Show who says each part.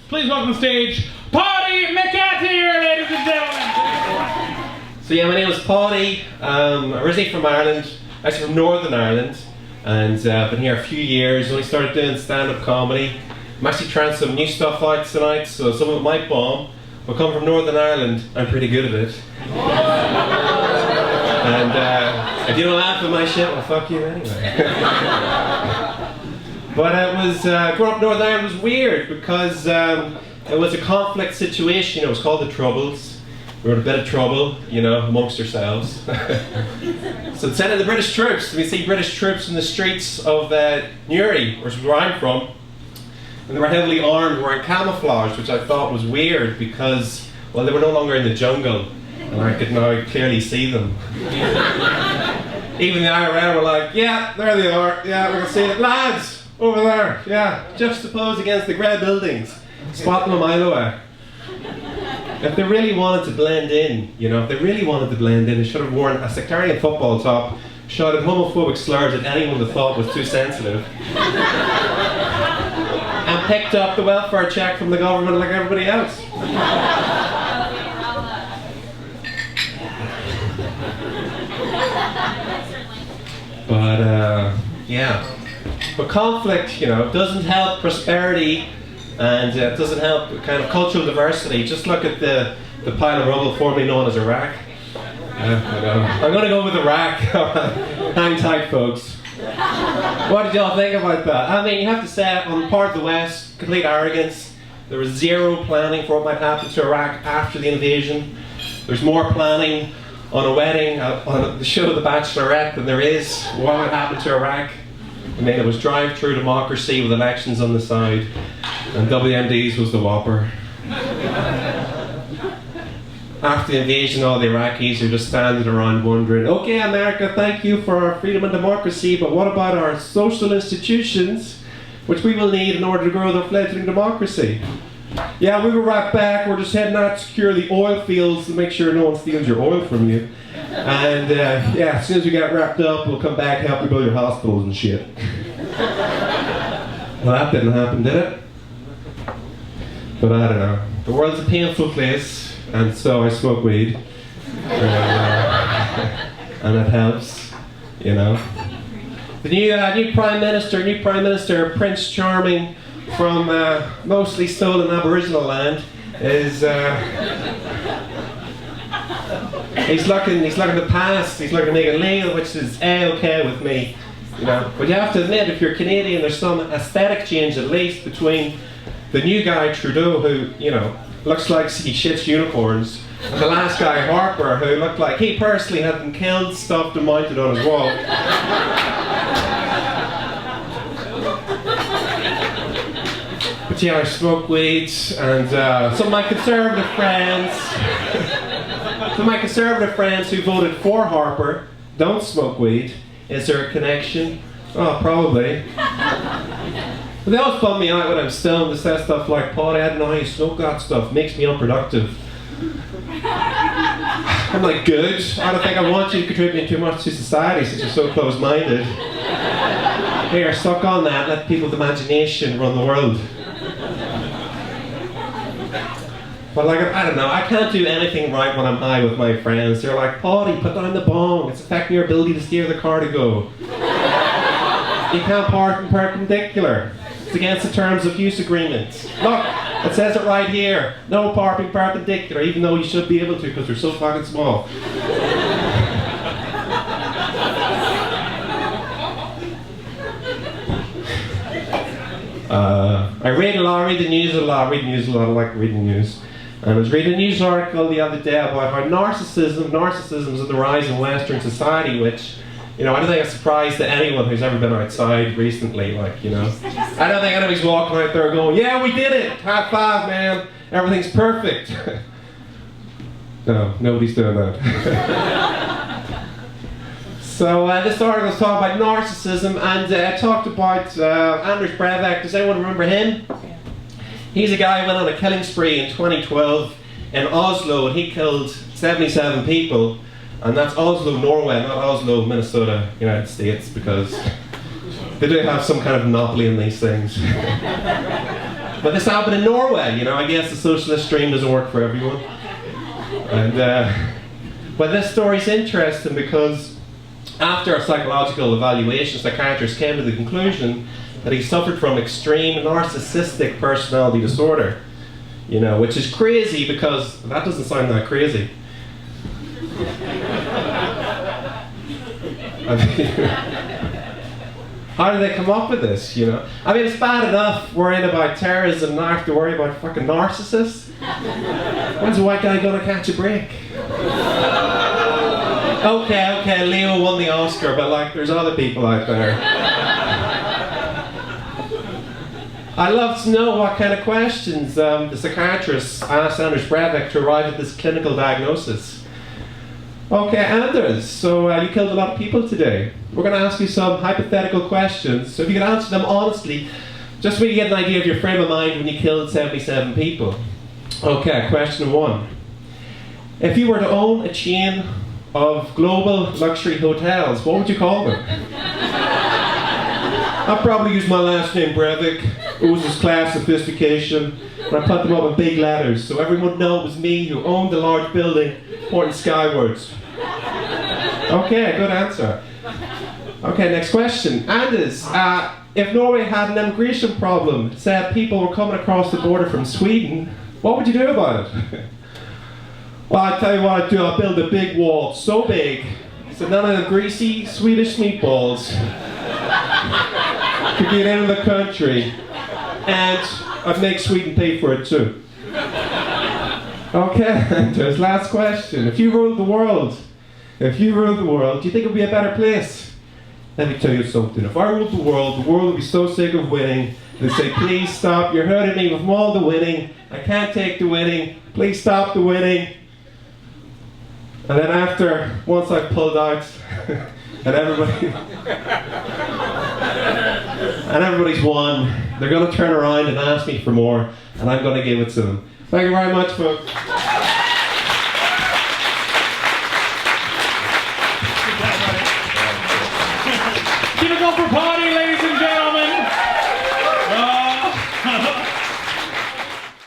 Speaker 1: Please welcome to the stage, Paudy here, ladies and gentlemen.
Speaker 2: So yeah, my name is Paudy. Originally from Ireland, actually from Northern Ireland, and been here a few years. Only started doing stand-up comedy. I'm actually trying some new stuff out tonight, so some of it might bomb. But coming from Northern Ireland, I'm pretty good at it. And if you don't laugh at my shit, well, fuck you anyway. But it was, growing up in Northern Ireland was weird because it was a conflict situation. It was called the Troubles. We were in a bit of trouble, you know, amongst ourselves. So it sent in the British troops. We see British troops in the streets of Newry, which is where I'm from. And they were heavily armed, wearing camouflage, which I thought was weird because, well, they were no longer in the jungle. And I could now clearly see them. Even the IRL were like, yeah, there they are. Yeah, we're going to see it. Lads! Over there, yeah, juxtaposed against the grey buildings, spotting them a mile away. If they really wanted to blend in, you know, if they really wanted to blend in, they should have worn a sectarian football top, shouted homophobic slurs at anyone they thought was too sensitive, and picked up the welfare check from the government like everybody else. But, yeah. But conflict, you know, doesn't help prosperity, and it doesn't help kind of cultural diversity. Just look at the pile of rubble formerly known as Iraq. I know. I'm going to go with Iraq. Hang tight, folks. What did y'all think about that? I mean, you have to say, on the part of the West, complete arrogance. There was zero planning for what might happen to Iraq after the invasion. There's more planning on a wedding, on the show The Bachelorette, than there is what would happen to Iraq. I mean, it was drive-through democracy with elections on the side, and WMDs was the whopper. After the invasion, all the Iraqis are just standing around wondering, okay, America, thank you for our freedom and democracy, but what about our social institutions, which we will need in order to grow the fledgling democracy? Yeah, we'll be right back. We're just heading out to secure the oil fields to make sure no one steals your oil from you. And yeah, as soon as we get wrapped up, we'll come back and help you build your hospitals and shit. Well, that didn't happen, did it? But I don't know. The world's a painful place, and so I smoke weed. And it helps, you know. The new Prime Minister, Prince Charming, from mostly stolen Aboriginal land, is he's looking to pass. He's looking to make it legal, which is okay with me, you know. But you have to admit, if you're Canadian, there's some aesthetic change at least between the new guy Trudeau, who, you know, looks like he shits unicorns, and the last guy Harper, who looked like he personally had them killed, stuffed, and mounted on his wall. But yeah, I smoke weed, and some of my conservative friends, who voted for Harper don't smoke weed. Is there a connection? Oh, probably. But they always bum me out when I'm stoned. They say stuff like, Paudy, I don't know how you smoke that stuff, makes me unproductive. I'm like, good. I don't think I want you to contribute too much to society since you're so close-minded. Here, suck on that, let people with imagination run the world. But like, I don't know, I can't do anything right when I'm high with my friends. They're like, Paudy, put down the bong, it's affecting your ability to steer the car to go. You can't park in perpendicular. It's against the terms of use agreement. Look, it says it right here. No parking perpendicular, even though you should be able to because they're so fucking small. I read the news a lot, I like reading news. I was reading a news article the other day about how narcissism is on the rise in Western society, which, you know, I don't think it's a surprise to anyone who's ever been outside recently, like, you know. I don't think anybody's walking out there going, yeah, we did it, high five, man, everything's perfect. No, nobody's doing that. So this article is talking about narcissism, and it talked about Anders Breivik. Does anyone remember him? He's a guy who went on a killing spree in 2012 in Oslo, and he killed 77 people. And that's Oslo, Norway, not Oslo, Minnesota, United States, because they do have some kind of monopoly in these things. But this happened in Norway, you know, I guess the socialist dream doesn't work for everyone. And, but this story's interesting because after a psychological evaluation, psychiatrists came to the conclusion that he suffered from extreme narcissistic personality disorder. You know, which is crazy because that doesn't sound that crazy. I mean, how do they come up with this, you know? I mean, it's bad enough worrying about terrorism, now I have to worry about fucking narcissists. When's a white guy gonna catch a break? Okay, Leo won the Oscar, but like, there's other people out there. I'd love to know what kind of questions the psychiatrist asked Anders Breivik to arrive at this clinical diagnosis. Okay, Anders, so you killed a lot of people today. We're going to ask you some hypothetical questions, so if you can answer them honestly, just so we can get an idea of your frame of mind when you killed 77 people. Okay, question 1. If you were to own a chain of global luxury hotels, what would you call them? I'd probably use my last name, Breivik. Oozes class, sophistication, and I put them up in big letters so everyone would know it was me who owned the large building pointing skywards. Okay, good answer. Okay, next question. Anders, if Norway had an immigration problem, said people were coming across the border from Sweden, what would you do about it? Well, I'll tell you what I'd do. I'd build a big wall, so big, so none of the greasy Swedish meatballs could get into the country. And I'd make Sweden pay for it too. Okay, Anders, last question. If you ruled the world, do you think it would be a better place? Let me tell you something. If I ruled the world would be so sick of winning, they'd say, please stop, you're hurting me with all the winning. I can't take the winning. Please stop the winning. And then once I've pulled out, and everybody's won, they're going to turn around and ask me for more, and I'm going to give it to them. Thank you very much, folks.